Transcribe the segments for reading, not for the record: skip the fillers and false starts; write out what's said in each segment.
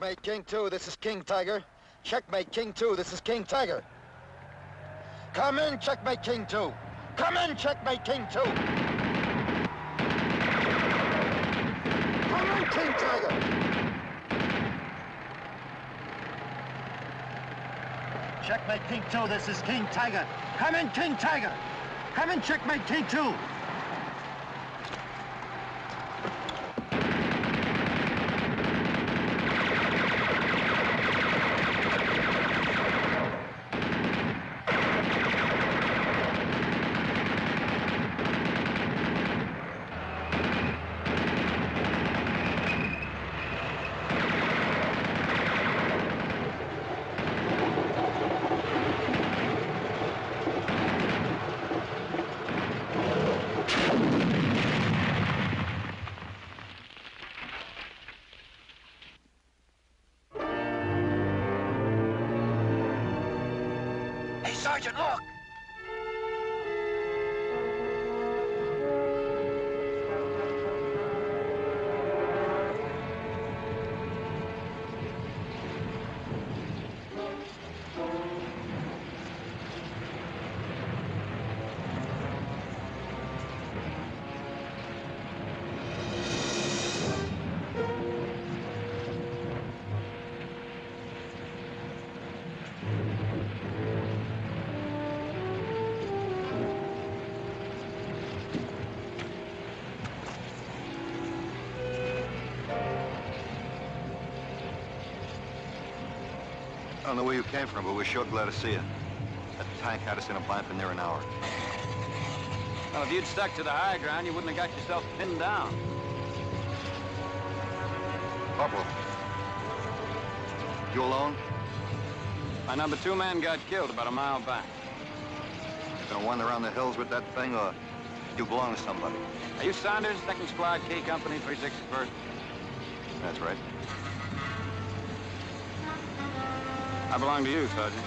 Checkmate, King 2, this is King Tiger. Checkmate, King 2, this is King Tiger. Come in, Checkmate, King 2. Come in, Checkmate, King 2. Come in, King Tiger. Checkmate, King 2, this is King Tiger. Come in, King Tiger. Come in, Checkmate, King 2. Sergeant, look! I don't know where you came from, but we're sure glad to see you. That tank had us in a bind for near an hour. Well, if you'd stuck to the high ground, you wouldn't have got yourself pinned down. Corporal. You alone? My number 2 man got killed about a mile back. You gonna wander around the hills with that thing, or do you belong to somebody? Are you Saunders, 2nd Squad, K Company, 361st? That's right. I belong to you, Sergeant.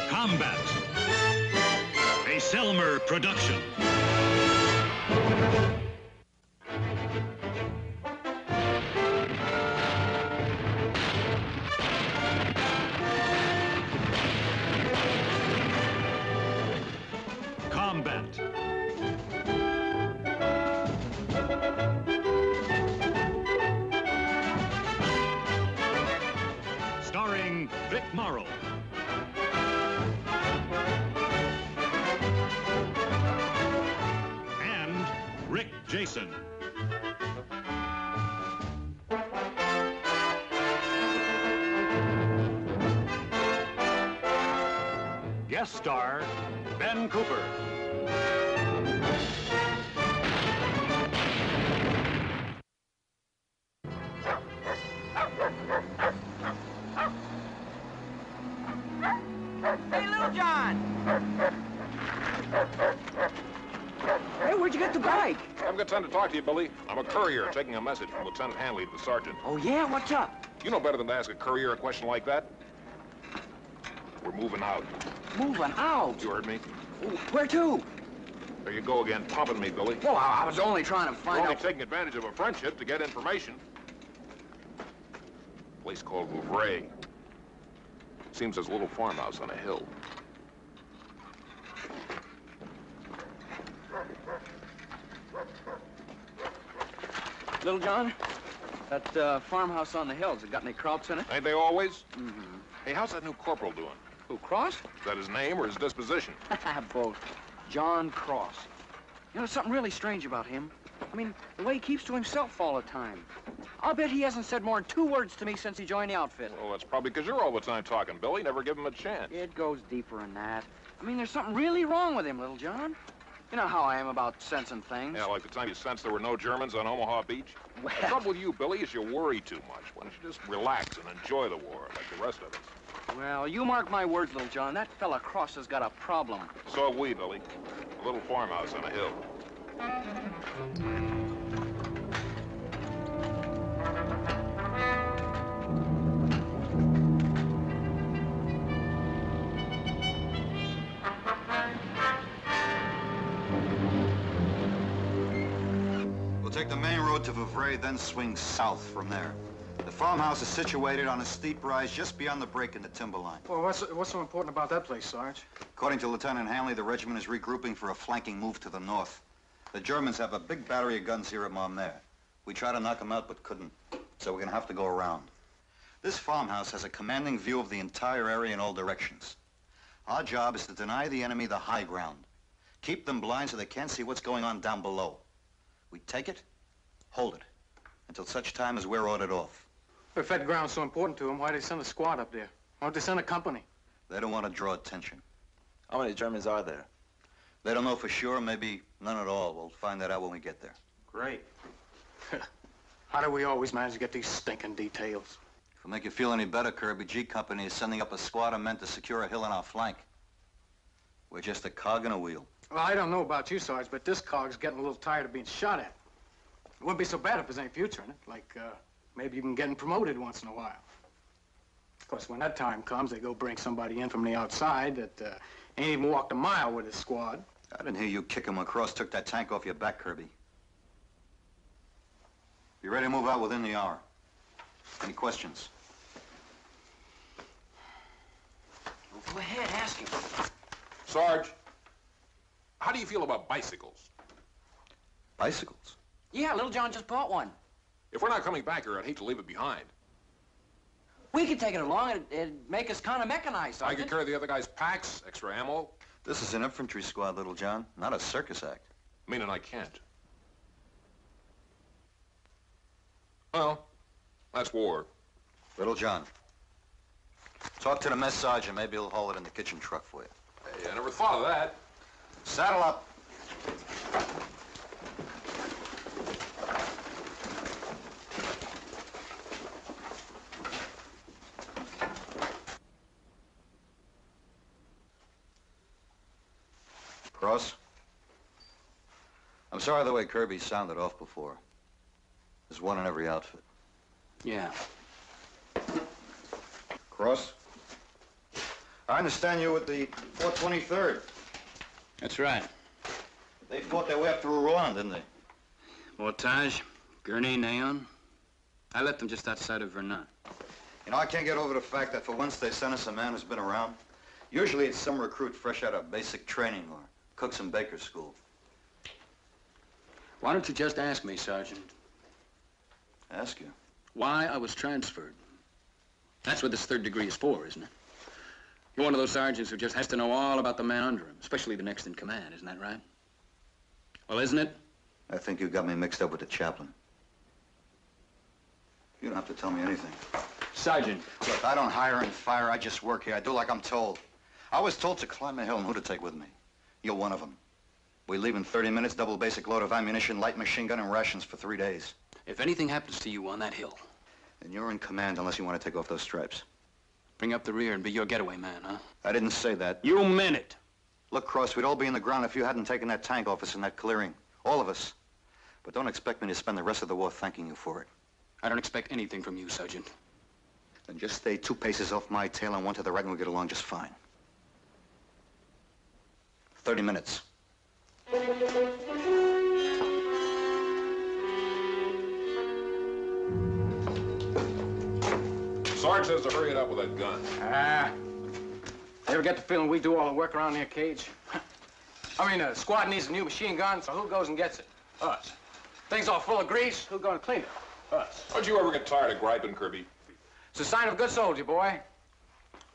Combat. A Selmer production. Combat. Starring Vic Morrow. Rick Jason. Guest star, Ben Cooper. Hey, Little John! Hey, where'd you get the bike? I haven't got time to talk to you, Billy. I'm a courier taking a message from Lieutenant Hanley to the sergeant. Oh, yeah? What's up? You know better than to ask a courier a question like that. We're moving out. Moving out? You heard me? Where to? There you go again, pumping me, Billy. Well, I was only trying to find You're only out... taking advantage of a friendship to get information. A place called WWII. Seems there's a little farmhouse on a hill. Little John, that farmhouse on the hills, it got any krauts in it? Ain't they always? Mm-hmm. Hey, how's that new corporal doing? Who, Cross? Is that his name or his disposition? Both. John Cross. You know, there's something really strange about him. I mean, the way he keeps to himself all the time. I'll bet he hasn't said more than 2 words to me since he joined the outfit. Well, that's probably because you're all the time talking, Billy. Never give him a chance. It goes deeper than that. I mean, there's something really wrong with him, Little John. You know how I am about sensing things. Yeah, like the time you sensed there were no Germans on Omaha Beach. Well... The trouble with you, Billy, is you worry too much. Why don't you just relax and enjoy the war like the rest of us? Well, you mark my words, little John. That fella Cross has got a problem. So have we, Billy. A little farmhouse on a hill. We'll take the main road to Vouvray, then swing south from there. The farmhouse is situated on a steep rise just beyond the break in the timberline. Well, what's so important about that place, Sarge? According to Lieutenant Hanley, the regiment is regrouping for a flanking move to the north. The Germans have a big battery of guns here at Maumere. We tried to knock them out, but couldn't. So we're gonna have to go around. This farmhouse has a commanding view of the entire area in all directions. Our job is to deny the enemy the high ground. Keep them blind so they can't see what's going on down below. We take it, hold it, until such time as we're ordered off. If that ground's so important to them, why'd they send a squad up there? Why don't they send a company? They don't want to draw attention. How many Germans are there? They don't know for sure, maybe none at all. We'll find that out when we get there. Great. How do we always manage to get these stinking details? If it'll make you feel any better, Kirby, G Company is sending up a squad of men to secure a hill on our flank. We're just a cog in a wheel. Well, I don't know about you, Sarge, but this cog's getting a little tired of being shot at. It wouldn't be so bad if there's any future in it. Like, maybe even getting promoted once in a while. Of course, when that time comes, they go bring somebody in from the outside that ain't even walked a mile with his squad. I didn't hear you kick him across, took that tank off your back, Kirby. Be ready to move out within the hour. Any questions? Well, go ahead, ask him. Sarge, how do you feel about bicycles? Bicycles? Yeah, little John just bought one. If we're not coming back here, I'd hate to leave it behind. We could take it along. It'd make us kind of mechanized, I Sergeant. could carry the other guy's packs, extra ammo. This is an infantry squad, Little John, not a circus act. Meaning I can't. Well, that's war. Little John, talk to the mess sergeant. Maybe he'll haul it in the kitchen truck for you. Hey, I never thought of that. Saddle up. Cross? I'm sorry the way Kirby sounded off before. There's one in every outfit. Yeah. Cross? I understand you with the 423rd. That's right. They fought their way up through Rouen, didn't they? Mortage, Gurney, Neon. I left them just outside of Verdun. You know, I can't get over the fact that for once they sent us a man who's been around. Usually it's some recruit fresh out of basic training or cooks and bakers school. Why don't you just ask me, Sergeant, Ask you. why I was transferred? That's what this third degree is for, isn't it? You're one of those sergeants who just has to know all about the man under him, especially the next in command, isn't that right? Well, isn't it? I think you got me mixed up with the chaplain. You don't have to tell me anything. Sergeant. Look, I don't hire and fire. I just work here. I do like I'm told. I was told to climb a hill and who to take with me. You're one of them. We leave in 30 minutes, double basic load of ammunition, light machine gun, and rations for 3 days. If anything happens to you on that hill, And you're in command unless you want to take off those stripes. bring up the rear and be your getaway man, huh? I didn't say that. You meant it. Look, Cross, we'd all be in the ground if you hadn't taken that tank off us in that clearing. All of us. But don't expect me to spend the rest of the war thanking you for it. I don't expect anything from you, Sergeant. Then just stay 2 paces off my tail and 1 to the right and we'll get along just fine. 30 minutes. Sarge says to hurry it up with that gun. Ever get the feeling we do all the work around here, Cage? I mean, the squad needs a new machine gun, so who goes and gets it? Us. Things all full of grease, who's gonna clean it? Us. Don't you ever get tired of griping, Kirby? It's a sign of a good soldier, boy.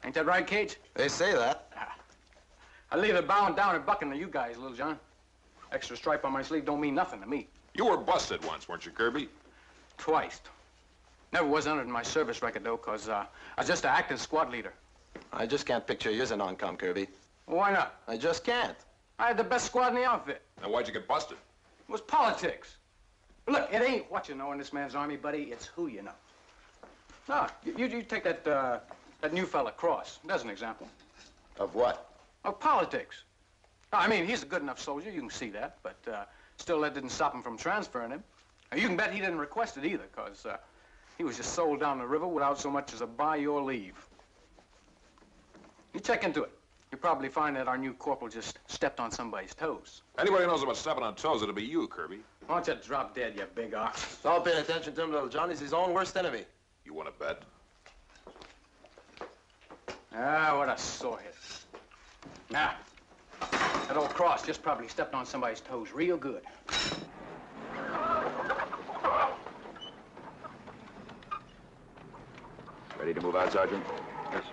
Ain't that right, Cage? They say that. I leave it bowing down and bucking to you guys, Little John. Extra stripe on my sleeve don't mean nothing to me. You were busted once, weren't you, Kirby? Twice. Never was entered in my service record, though, because I was just an active squad leader. I just can't picture you as a non-com, Kirby. Why not? I just can't. I had the best squad in the outfit. Now, why'd you get busted? It was politics. Look, it ain't what you know in this man's army, buddy. It's who you know. No, you take that That new fella, Cross, there's an example. Of what? Of politics. I mean, he's a good enough soldier, you can see that, but still that didn't stop him from transferring him. You can bet he didn't request it either, because he was just sold down the river without so much as a buy your leave. You check into it. You'll probably find that our new corporal just stepped on somebody's toes. Anybody knows about stepping on toes, it'll be you, Kirby. Why don't you drop dead, you big ox? Don't pay attention to him, little Johnny's his own worst enemy. You want to bet? Ah, what a sorehead. Now, that old Cross just probably stepped on somebody's toes real good. Ready to move out, Sergeant? Yes.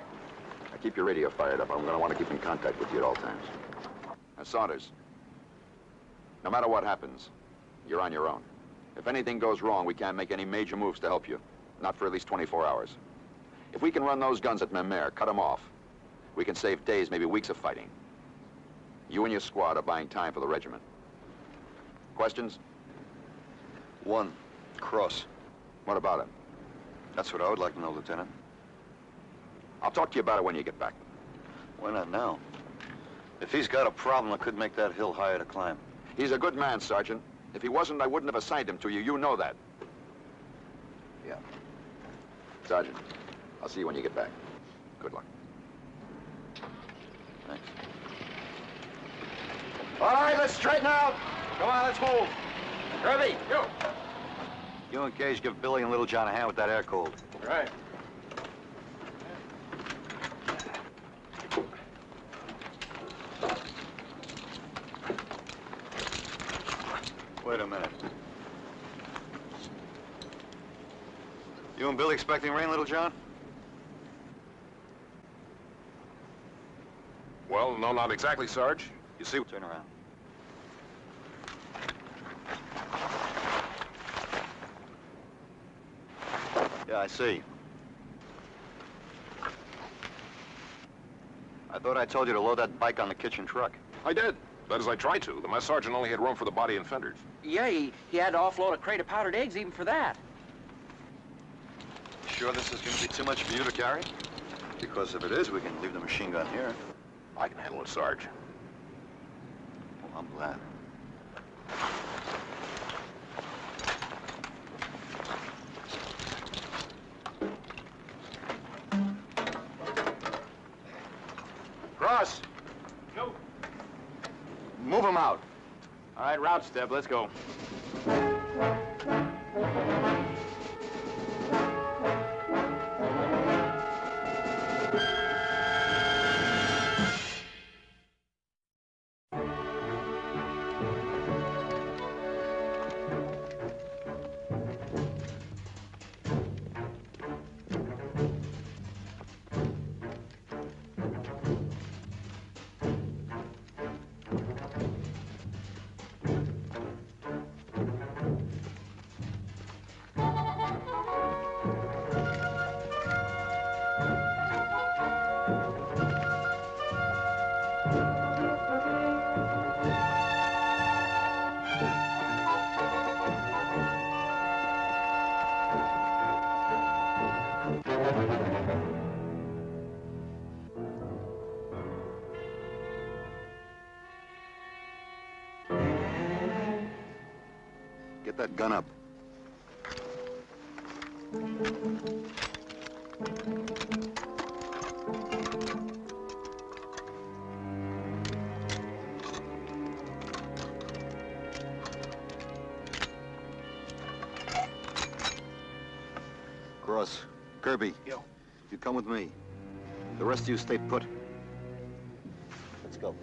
Now keep your radio fired up. I'm going to want to keep in contact with you at all times. Now, Saunders, no matter what happens, you're on your own. If anything goes wrong, we can't make any major moves to help you. Not for at least 24 hours. If we can run those guns at Memere, cut them off, we can save days, maybe weeks of fighting. You and your squad are buying time for the regiment. Questions? One, Cross. What about him? That's what I would like to know, Lieutenant. I'll talk to you about it when you get back. Why not now? If he's got a problem, I could make that hill higher to climb. He's a good man, Sergeant. If he wasn't, I wouldn't have assigned him to you. You know that. Yeah. Sergeant, I'll see you when you get back. Good luck. Thanks. All right, let's straighten out. Come on, let's move. Kirby, you. You and Gage give Billy and Little John a hand with that air cold. Right. Wait a minute. You and Billy expecting rain, Little John? Well, no, not exactly, Sarge. You see, turn around. Yeah, I see. I thought I told you to load that bike on the kitchen truck. I did. That is, I tried to. The mess sergeant only had room for the body and fenders. Yeah, he had to offload a crate of powdered eggs even for that. You sure this is going to be too much for you to carry? Because if it is, we can leave the machine gun here. I can handle it, Sarge. Well, I'm glad. Cross. Go. Move him out. All right, route step, let's go. Get that gun up. Cross. Kirby. Yo. You come with me. The rest of you stay put. Let's go.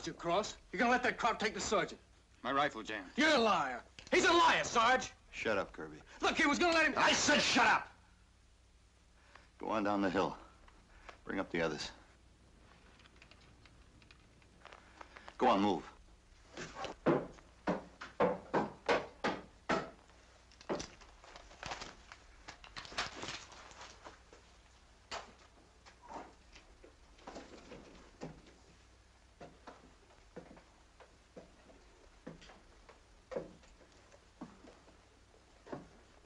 you, Cross. You're gonna let that crowd take the sergeant. My rifle jammed. You're a liar. He's a liar, Sarge. Shut up, Kirby. Look, he was gonna let him... I said shut up! Go on down the hill. Bring up the others. Go on, move.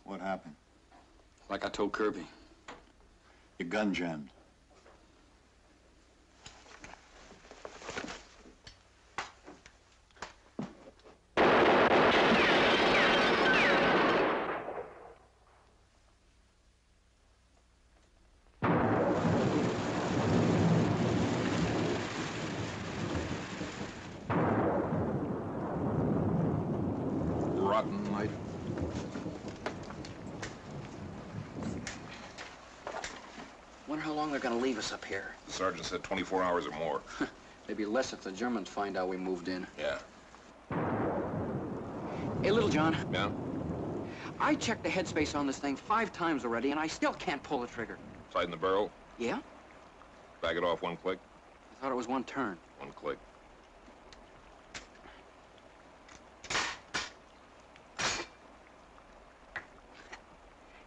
What happened? Like I told Kirby. Your gun jammed. Rotten night. Wonder how long they're gonna leave us up here. The sergeant said 24 hours or more. Maybe less if the Germans find out we moved in. Yeah. Hey, Little John. Yeah? I checked the headspace on this thing 5 times already, and I still can't pull the trigger. Sight in the barrel. Yeah? Back it off 1 click. I thought it was 1 turn. 1 click.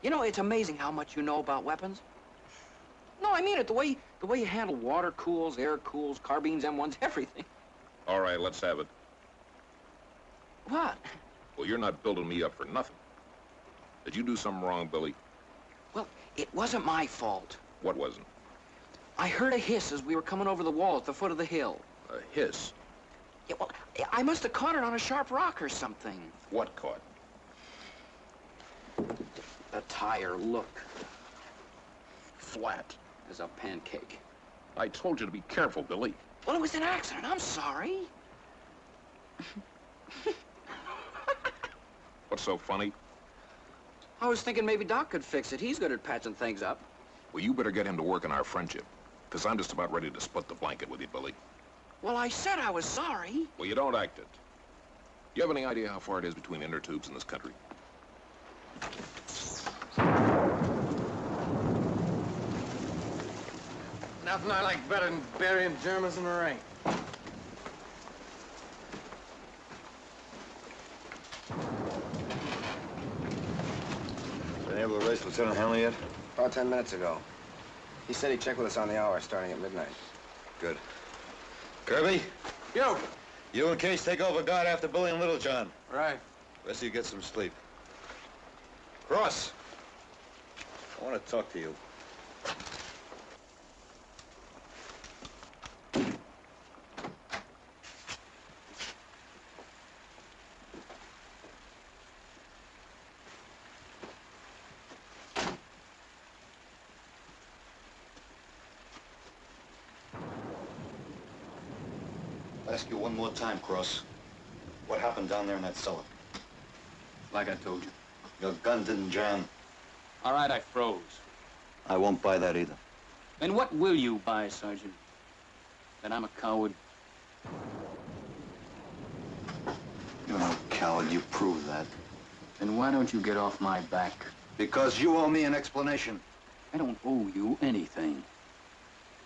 You know, it's amazing how much you know about weapons. No, I mean it. The way you handle water cools, air cools, carbines, M1s, everything. All right, let's have it. What? Well, you're not building me up for nothing. Did you do something wrong, Billy? Well, it wasn't my fault. What wasn't? I heard a hiss as we were coming over the wall at the foot of the hill. A hiss? Yeah, well, I must have caught it on a sharp rock or something. What caught? The tire, look. Flat. As a pancake. I told you to be careful, Billy. Well, it was an accident. I'm sorry. What's so funny? I was thinking maybe Doc could fix it. He's good at patching things up. Well, you better get him to work on our friendship. Because I'm just about ready to split the blanket with you, Billy. Well, I said I was sorry. Well, you don't act it. You have any idea how far it is between inner tubes in this country? Nothing I like better than burying Germans in the rain. Been able to race Lieutenant Hanley yet? About 10 minutes ago. He said he'd check with us on the hour starting at midnight. Good. Kirby? Yo! You and Case take over guard after Billy and Little John. Right. Rest of you get some sleep. Cross! I want to talk to you. I'll ask you one more time, Cross. What happened down there in that cellar? Like I told you. Your gun didn't jam. All right, I froze. I won't buy that either. Then what will you buy, Sergeant? That I'm a coward? You're no coward. You prove that. Then why don't you get off my back? Because you owe me an explanation. I don't owe you anything.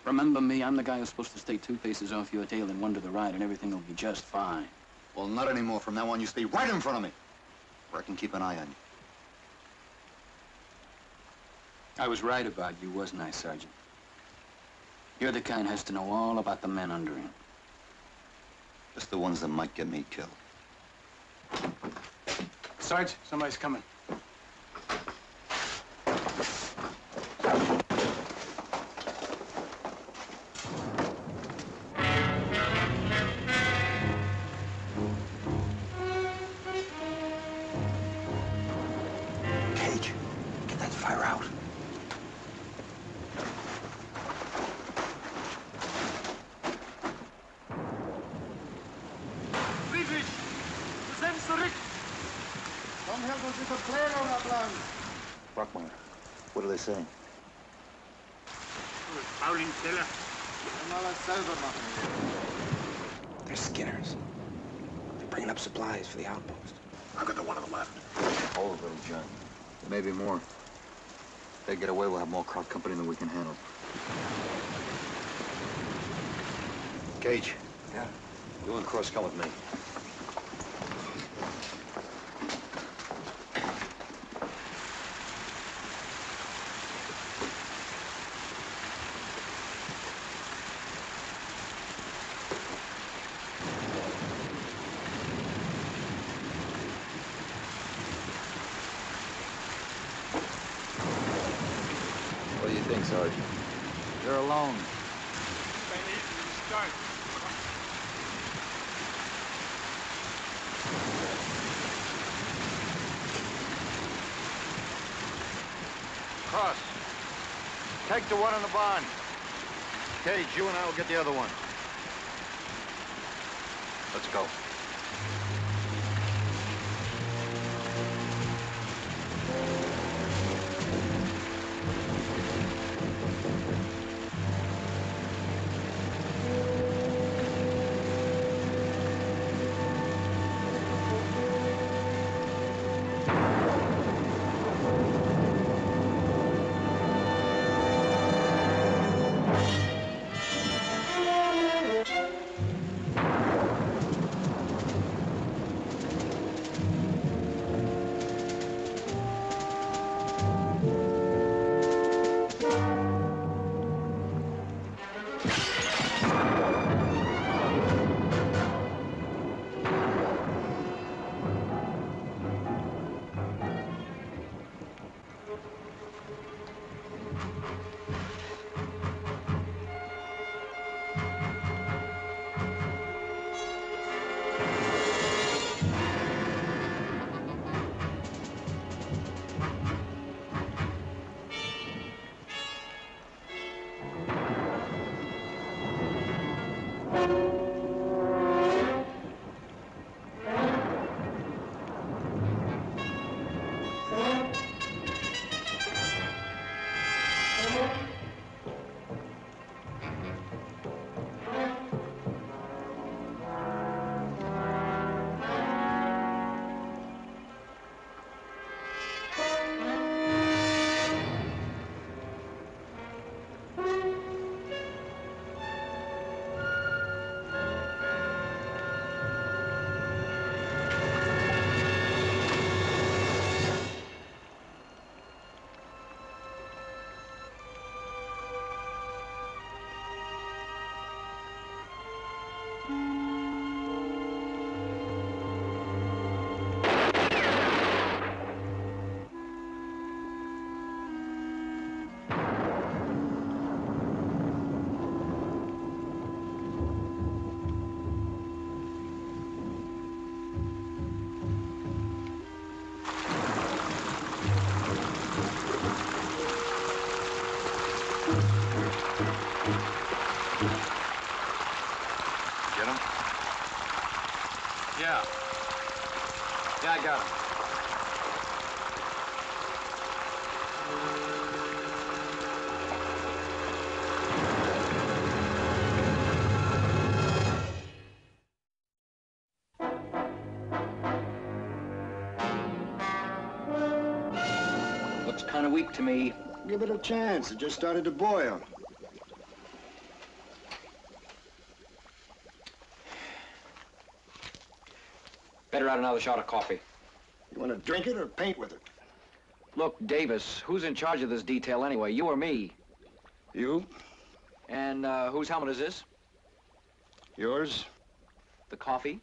Remember me, I'm the guy who's supposed to stay 2 paces off your tail and 1 to the right, and everything will be just fine. Well, not anymore. From now on, you stay right in front of me, where I can keep an eye on you. I was right about you, wasn't I, Sergeant? You're the kind who has to know all about the men under him. Just the ones that might get me killed. Sarge, somebody's coming. Cage, get that fire out. Brockmeyer, what are they saying? They're Skinners. They're bringing up supplies for the outpost. I've got the one on the left. Hold it, little John. Maybe more. If they get away, we'll have more crowd company than we can handle. Gage. Yeah? You and Cross come with me. What do you think, Sarge? You're alone. Cross, take the one in the barn. Gage, you and I will get the other one. Let's go. Get him? Yeah. Yeah, I got him. Looks kind of weak to me. Give it a chance. It just started to boil. Better add another shot of coffee. You want to drink it or paint with it? Look, Davis, who's in charge of this detail anyway, you or me? You? And whose helmet is this? Yours? The coffee?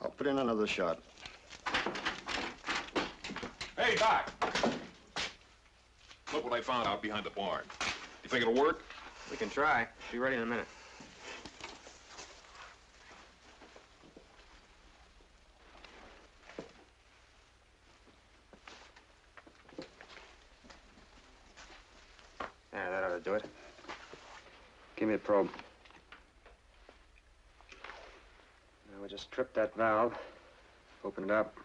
I'll put in another shot. Hey, Doc! Look what I found out behind the barn. You think it'll work? We can try. Be ready in a minute. There, that ought to do it. Give me a probe. Now we just trip that valve, open it up.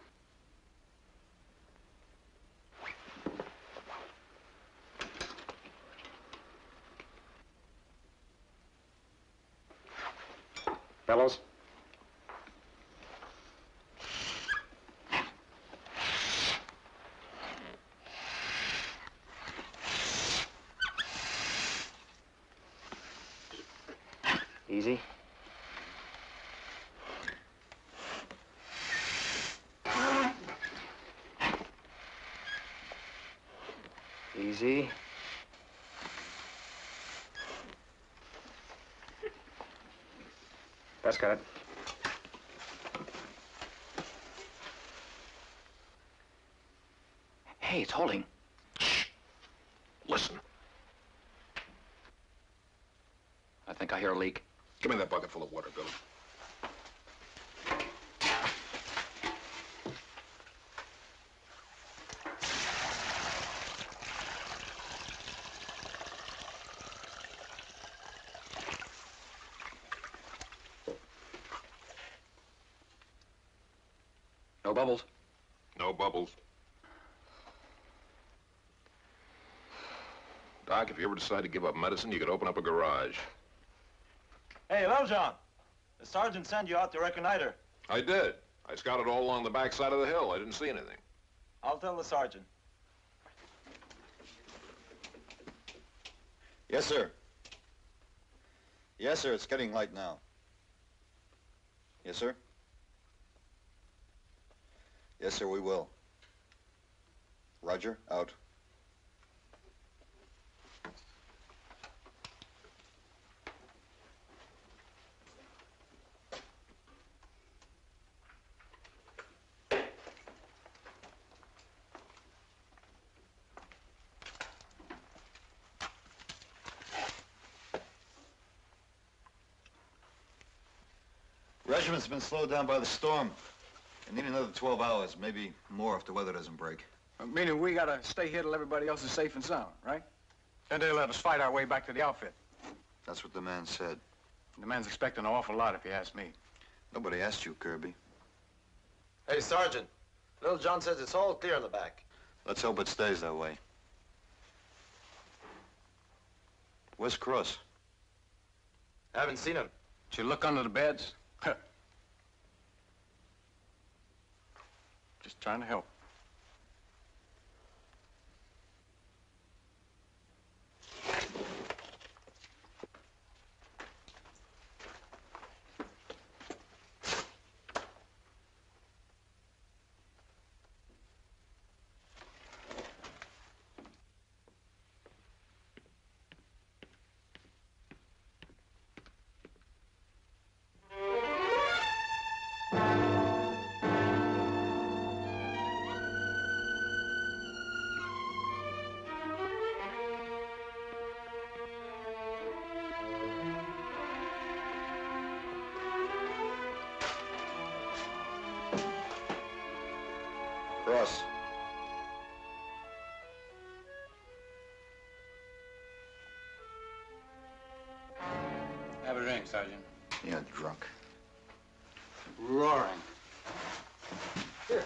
Fellows? Easy. Easy. That's got it. Hey, it's holding. Shh. Listen. I think I hear a leak. Give me that bucket full of water, Billy. No bubbles? No bubbles. Doc, if you ever decide to give up medicine, you could open up a garage. Hey, Littlejohn. The sergeant sent you out to reconnoiter. I did. I scouted all along the backside of the hill. I didn't see anything. I'll tell the sergeant. Yes, sir. Yes, sir, it's getting light now. Yes, sir? Yes, sir, we will. Roger, out. Regiment's been slowed down by the storm. I need another 12 hours, maybe more if the weather doesn't break. Meaning we gotta stay here till everybody else is safe and sound, right? Then they let us fight our way back to the outfit. That's what the man said. The man's expecting an awful lot, if you ask me. Nobody asked you, Kirby. Hey, Sergeant. Littlejohn says it's all clear in the back. Let's hope it stays that way. Where's Cross? I haven't seen him. Did you look under the beds? Just trying to help. Cross. Have a drink, Sergeant. Yeah, drunk. Roaring. Here.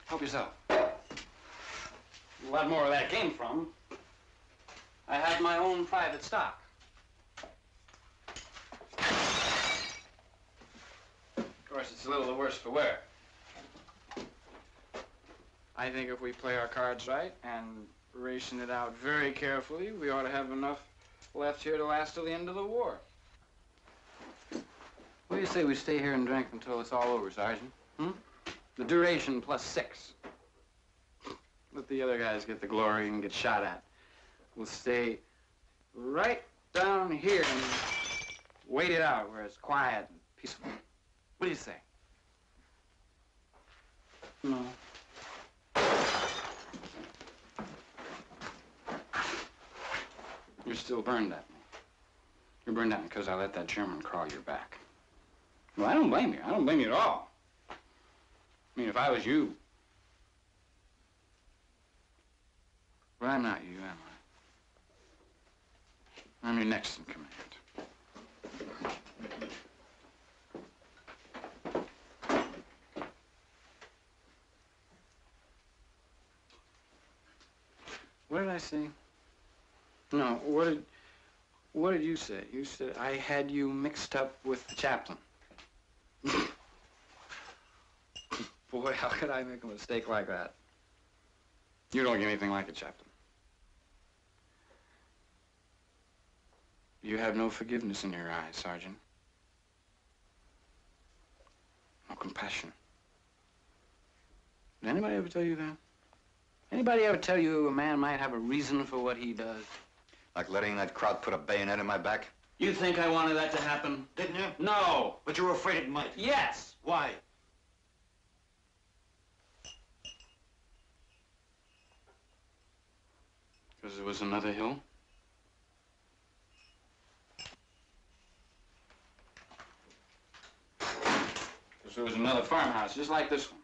Help yourself. A lot more where that came from. I have my own private stock. Of course, it's a little the worse for wear. I think if we play our cards right and ration it out very carefully, we ought to have enough left here to last till the end of the war. What do you say we stay here and drink until it's all over, Sergeant? Hmm? The duration plus 6. Let the other guys get the glory and get shot at. We'll stay right down here and wait it out where it's quiet and peaceful. What do you say? No. You're still burned at me. You're burned at me because I let that German crawl your back. Well, I don't blame you. I don't blame you at all. I mean, if I was you... Well, I'm not you, am I? I'm your next in command. What did I say? No, what did you say? You said I had you mixed up with the chaplain. way, how could I make a mistake like that? You don't get anything like it, Chaplain. You have no forgiveness in your eyes, Sergeant. No compassion. Did anybody ever tell you that? Anybody ever tell you a man might have a reason for what he does? Like letting that crowd put a bayonet in my back? You think I wanted that to happen? Didn't you? No. But you were afraid it might. Yes. Why? Because there was another hill? Because there was another farmhouse, just like this one.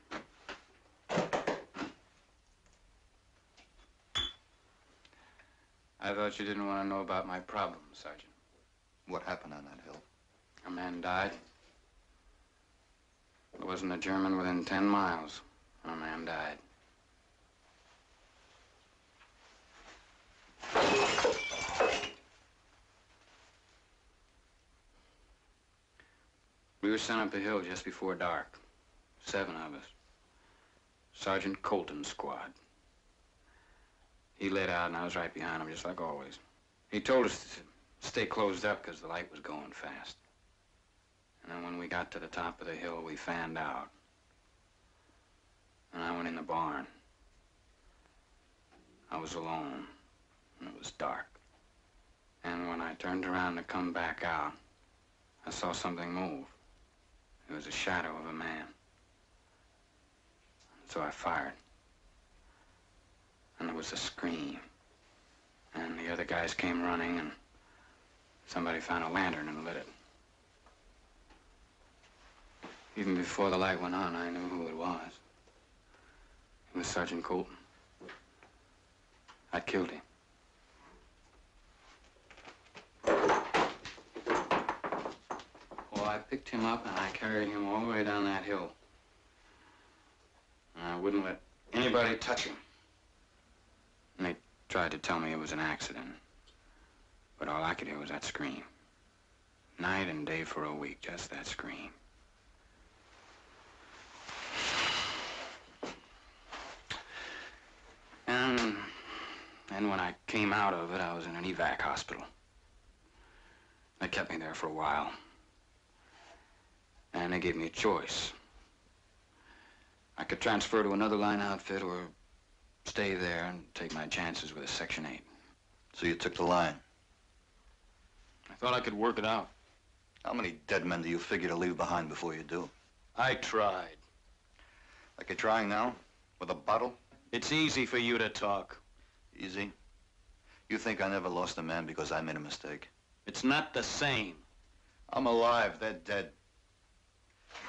I thought you didn't want to know about my problem, Sergeant. What happened on that hill? A man died. There wasn't a German within 10 miles, and a man died. We were sent up the hill just before dark. 7 of us. Sergeant Colton's squad. He lit out, and I was right behind him, just like always. He told us to stay closed up because the light was going fast. And then when we got to the top of the hill, we fanned out. And I went in the barn. I was alone, and it was dark. And when I turned around to come back out, I saw something move. It was a shadow of a man. So I fired. And there was a scream. And the other guys came running, and somebody found a lantern and lit it. Even before the light went on, I knew who it was. It was Sergeant Colton. I'd killed him. Well, I picked him up and I carried him all the way down that hill. And I wouldn't let anybody touch him. And they tried to tell me it was an accident. But all I could hear was that scream. Night and day for a week, just that scream. And when I came out of it, I was in an evac hospital. They kept me there for a while. And they gave me a choice. I could transfer to another line outfit or stay there and take my chances with a Section 8. So you took the line? I thought I could work it out. How many dead men do you figure to leave behind before you do? I tried. Like you're trying now? With a bottle? It's easy for you to talk. Easy? You think I never lost a man because I made a mistake? It's not the same. I'm alive, they're dead.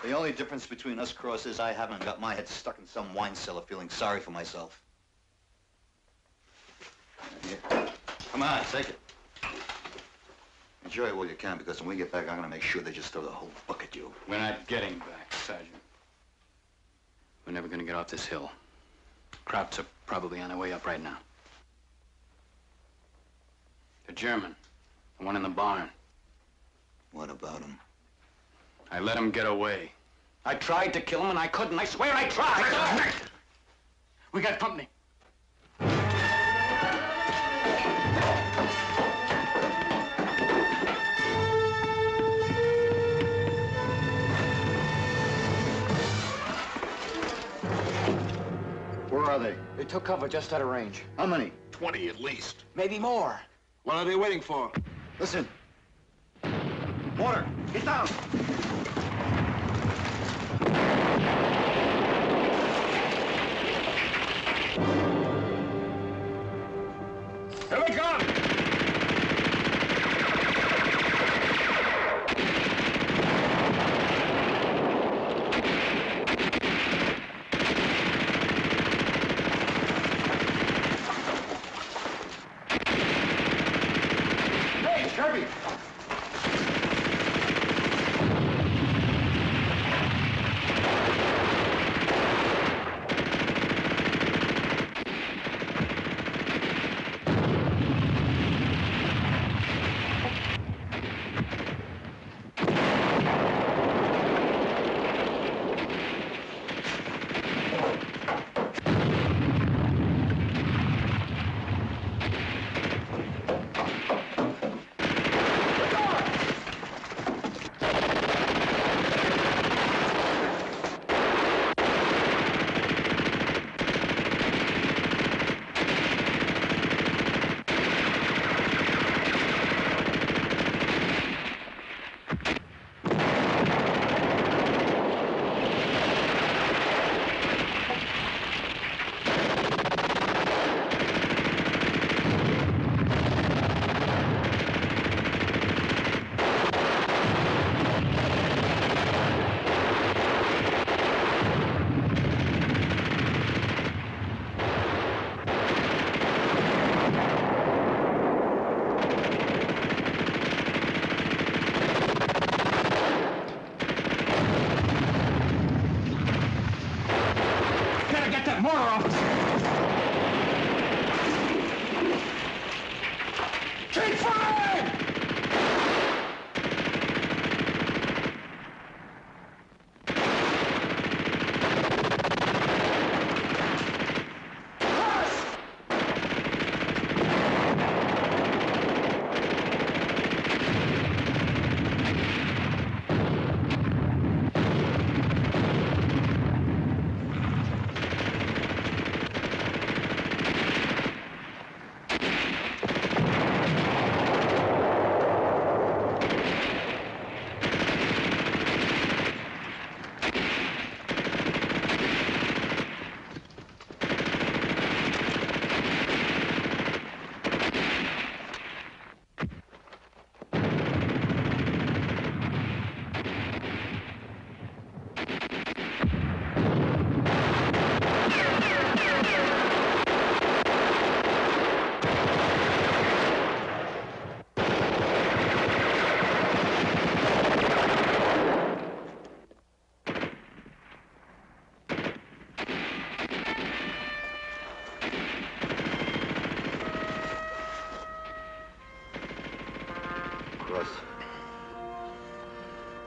The only difference between us Cross is I haven't got my head stuck in some wine cellar feeling sorry for myself. Here. Come on, take it. Enjoy it while you can, because when we get back, I'm gonna make sure they just throw the whole book at you. We're not getting back, Sergeant. We're never gonna get off this hill. Krauts are probably on their way up right now. The German, the one in the barn. What about him? I let him get away. I tried to kill him and I couldn't. I swear I tried. We got company. Where are they? They took cover just out of range. How many? 20 at least. Maybe more. What are they waiting for? Listen. Water, get down! Here they come! Hey, Kirby! Get that mortar off us! Keep firing!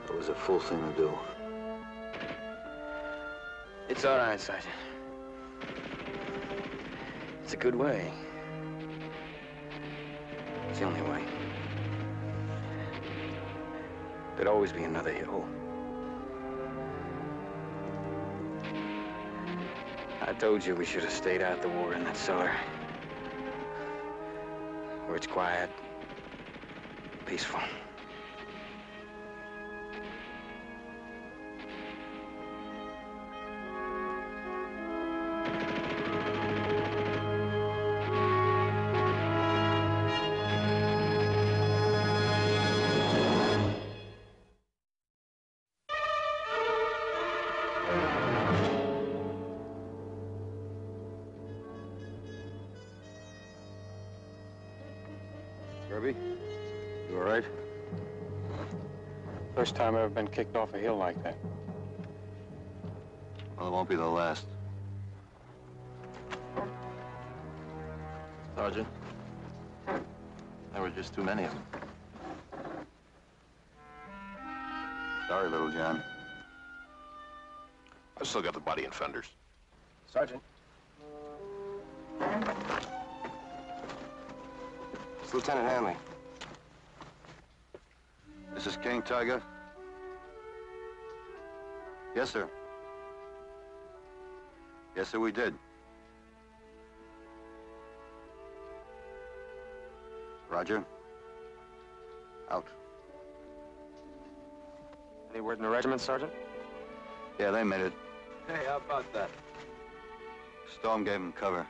That was a fool thing to do. It's all right, Sergeant. It's a good way. It's the only way. There'd always be another hill. I told you we should have stayed out the war in that cellar. Where it's quiet, peaceful. Kirby, you all right? First time I've ever been kicked off a hill like that. Well, it won't be the last. Sergeant, there were just too many of them. Sorry, little John. I've still got the body and fenders. Sergeant. It's Lieutenant Hanley. This is King Tiger? Yes, sir. Yes, sir, we did. Roger. Out. Any word in the regiment, Sergeant? Yeah, they made it. Hey, how about that? Storm gave them cover.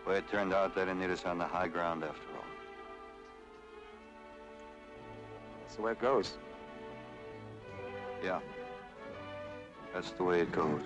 Well, it turned out they didn't need us on the high ground after all. That's the way it goes. Yeah. That's the way it goes.